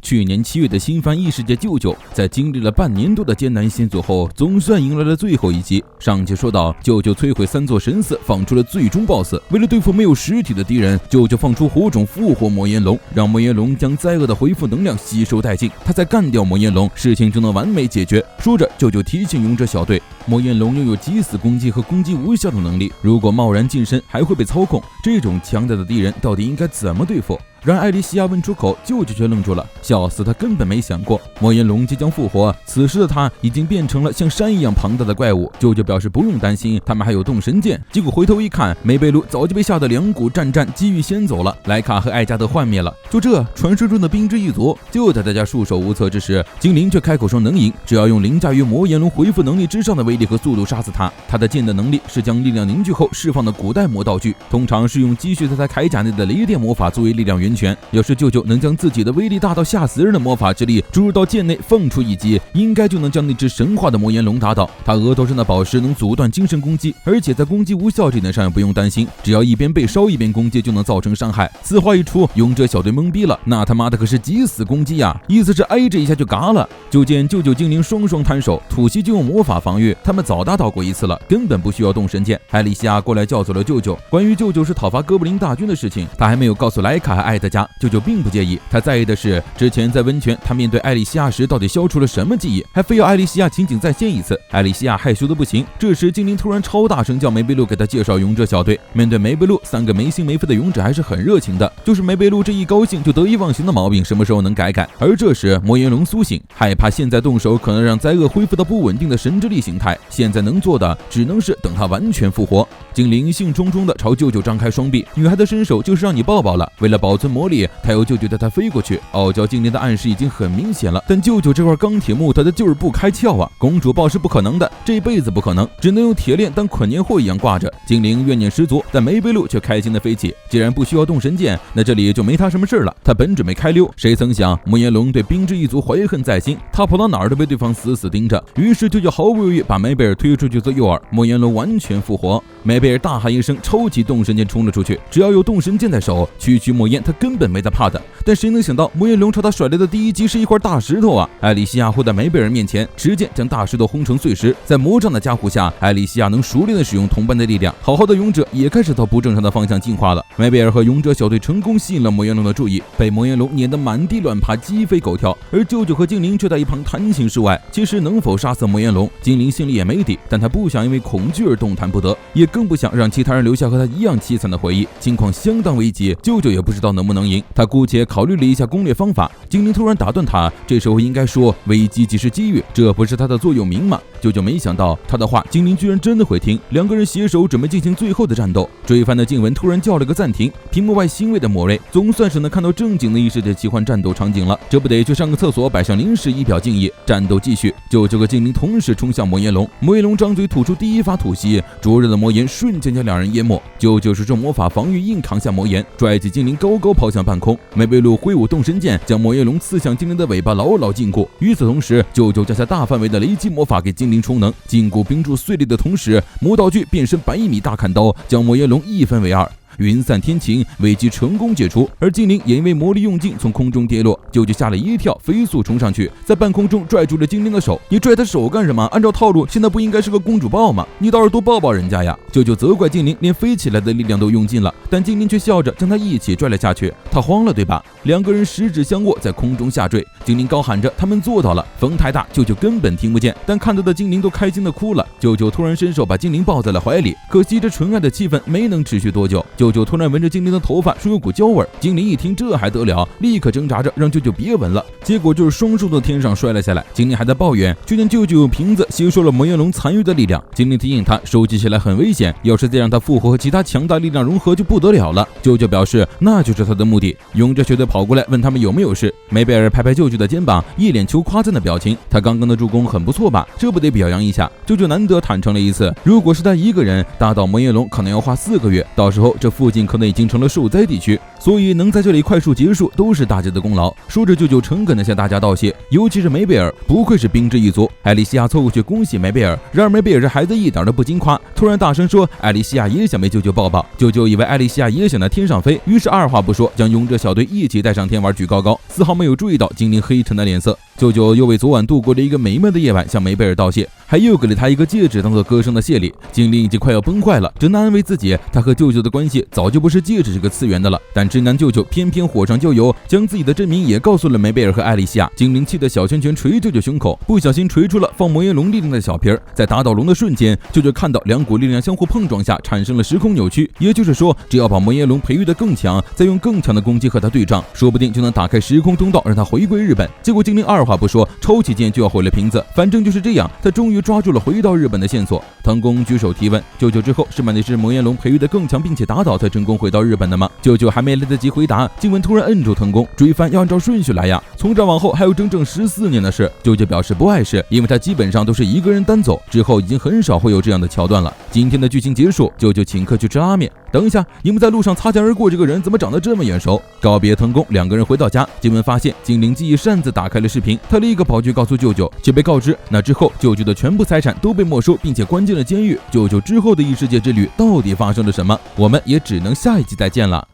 去年7月的新番异世界舅舅，在经历了半年多的艰难险阻后，总算迎来了最后一集。上集说到，舅舅摧毁3座神寺，放出了最终 BOSS。为了对付没有实体的敌人，舅舅放出火种复活魔炎龙，让魔炎龙将灾厄的恢复能量吸收殆尽。他再干掉魔炎龙，事情就能完美解决。说着，舅舅提醒勇者小队，魔炎龙拥有击死攻击和攻击无效的能力，如果贸然近身，还会被操控。这种强大的敌人，到底应该怎么对付？让艾莉西亚问出口，舅舅却愣住了，笑死，他根本没想过魔炎龙即将复活。此时的他已经变成了像山一样庞大的怪物。舅舅表示不用担心，他们还有动神剑。结果回头一看，梅贝鲁早就被吓得两股战机遇先走了，莱卡和艾加德幻灭了。就这，传说中的冰之一族。就在大家束手无策之时，精灵却开口说能赢，只要用凌驾于魔炎龙恢复能力之上的威力和速度杀死他。他的剑的能力是将力量凝聚后释放的古代魔道具，通常是用积蓄在他铠甲内的雷电魔法作为力量源泉。要是舅舅能将自己的威力大到吓死人的魔法之力注入到剑内，放出一击，应该就能将那只神话的魔炎龙打倒。他额头上的宝石能阻断精神攻击，而且在攻击无效这点上不用担心，只要一边被烧一边攻击就能造成伤害。此话一出，勇者小队懵逼了，那他妈的可是击死攻击呀，意思是挨着一下就嘎了。就见舅舅精灵双双摊手，吐息就用魔法防御，他们早打倒过一次了，根本不需要动神剑。艾莉西亚过来叫走了舅舅，关于舅舅是讨伐哥布林大军的事情，他还没有告诉莱卡和艾德加。舅舅并不介意，他在意的是之前在温泉他面对艾莉西亚时到底消除了什么记忆，还非要艾莉西亚情景再现一次。艾莉西亚害羞的不行，这时精灵突然超大声叫梅贝路给他介绍勇者小队。面对梅贝路，3个没心没肺的勇者还是很热情的，就是梅贝路这一高兴就得意忘形的毛病什么时候能改改。而这时魔炎龙苏醒，害怕现在动手可能让灾厄恢复到不稳定的神之力形态，现在能做的只能是等他完全复活。精灵兴冲冲的朝舅舅张开双臂，女孩的身手就是让你抱抱了。为了保存魔力，他要舅舅带他飞过去。傲娇精灵的暗示已经很明显了，但舅舅这块钢铁木头他就是不开窍啊！公主抱是不可能的，这辈子不可能，只能用铁链当捆年货一样挂着。精灵怨念十足，但梅贝路却开心的飞起。既然不需要动神剑，那这里就没他什么事了。他本准备开溜，谁曾想魔炎龙对冰之一族怀恨在心，他跑到哪儿都被对方死死盯着。于是舅舅毫不犹豫把梅贝尔推出去做诱饵，魔炎龙完全复活。梅贝尔大喊一声，抽起动神剑冲了出去。只要有动神剑在手，区区魔炎他根本没得怕的。但谁能想到魔炎龙朝他甩来的第一击是一块大石头啊！艾莉西亚护在梅贝尔面前，持剑将大石头轰成碎石。在魔杖的加护下，艾莉西亚能熟练的使用同伴的力量，好好的勇者也开始朝不正常的方向进化了。梅贝尔和勇者小队成功吸引了魔炎龙的注意，被魔炎龙撵得满地乱爬，鸡飞狗跳。而舅舅和精灵却在一旁谈情说爱。其实能否杀死魔炎龙，精灵心里也没底，但他不想因为恐惧而动弹不得，也更不想让其他人留下和他一样凄惨的回忆。情况相当危急，舅舅也不知道能不能赢。他姑且考虑了一下攻略方法，精灵突然打断他，这时候应该说危机即是机遇，这不是他的座右铭吗？舅舅没想到他的话精灵居然真的会听，两个人携手准备进行最后的战斗。追番的静雯突然叫了个暂停，屏幕外欣慰的莫瑞总算是能看到正经的异世界奇幻战斗场景了，这不得去上个厕所摆上临时仪表敬意。战斗继续，舅舅和精灵同时冲向魔炎龙，魔炎龙张嘴吐出第一发吐息，灼热的魔炎瞬间将两人淹没。舅舅使用魔法防御硬扛下魔炎，拽起精灵高高抛向半空。梅贝路挥舞动神剑，将魔炎龙刺向精灵的尾巴牢牢禁锢。与此同时，舅舅加下大范围的雷击魔法给精灵充能，禁锢冰柱碎裂的同时，魔道具变身100米大砍刀，将魔炎龙一分为二。云散天晴，危机成功解除，而精灵也因为魔力用尽从空中跌落。舅舅吓了一跳，飞速冲上去，在半空中拽住了精灵的手。你拽他手干什么？按照套路，现在不应该是个公主抱吗？你倒是多抱抱人家呀！舅舅责怪精灵连飞起来的力量都用尽了，但精灵却笑着将他一起拽了下去。他慌了对吧？两个人十指相握，在空中下坠。精灵高喊着他们做到了。风太大，舅舅根本听不见，但看到的精灵都开心的哭了。舅舅突然伸手把精灵抱在了怀里，可惜这纯爱的气氛没能持续多久。舅舅突然闻着精灵的头发，说有股焦味。精灵一听这还得了，立刻挣扎着让舅舅别闻了，结果就是双手从天上摔了下来。精灵还在抱怨，却见舅舅用瓶子吸收了魔炎龙残余的力量。精灵提醒他收集起来很危险，要是再让他复活和其他强大力量融合就不得了了。舅舅表示那就是他的目的。勇者学队跑过来问他们有没有事，梅贝尔拍拍舅舅的肩膀，一脸求夸赞的表情。他刚刚的助攻很不错吧？这不得表扬一下。舅舅难得坦诚了一次，如果是他一个人打倒魔炎龙，可能要花4个月，到时候这附近可能已经成了受灾地区，所以能在这里快速结束都是大家的功劳。说着，舅舅诚恳地向大家道谢，尤其是梅贝尔，不愧是兵之一族。艾莉西亚凑过去恭喜梅贝尔，然而梅贝尔这孩子一点都不经夸，突然大声说艾莉西亚也想被舅舅抱抱。舅舅以为艾莉西亚也想在天上飞，于是二话不说将勇者小队一起带上天玩举高高，丝毫没有注意到精灵黑沉的脸色。舅舅又为昨晚度过的一个美妙的夜晚向梅贝尔道谢，还又给了他一个戒指当做歌声的谢礼。精灵已经快要崩坏了，正在安慰自己，他和舅舅的关系早就不是戒指这个次元的了。但直男舅舅偏偏火上浇油，将自己的真名也告诉了梅贝尔和艾莉西亚。精灵气的小拳拳捶舅舅胸口，不小心捶出了放魔岩龙力量的小皮儿。在打倒龙的瞬间，舅舅看到两股力量相互碰撞下产生了时空扭曲，也就是说，只要把魔岩龙培育得更强，再用更强的攻击和他对仗，说不定就能打开时空通道，让他回归日本。结果精灵二话不说，抽起剑就要毁了瓶子。反正就是这样，他终于抓住了回到日本的线索。藤宫举手提问，舅舅之后是把那只魔岩龙培育得更强并且打倒才成功回到日本的吗？舅舅还没来得及回答，静雯突然摁住藤宫，追番要按照顺序来呀。从这往后还有整整14年的事。舅舅表示不碍事，因为他基本上都是一个人单走，之后已经很少会有这样的桥段了。今天的剧情结束，舅舅请客去吃拉面。等一下，你们在路上擦肩而过，这个人怎么长得这么眼熟？告别藤宫，两个人回到家，静雯发现精灵记忆擅自打开了视频，他立刻跑去告诉舅舅，却被告知那之后舅舅的全部财产都被没收，并且关进了监狱。舅舅之后的异世界之旅到底发生了什么？我们也只能下一集再见了。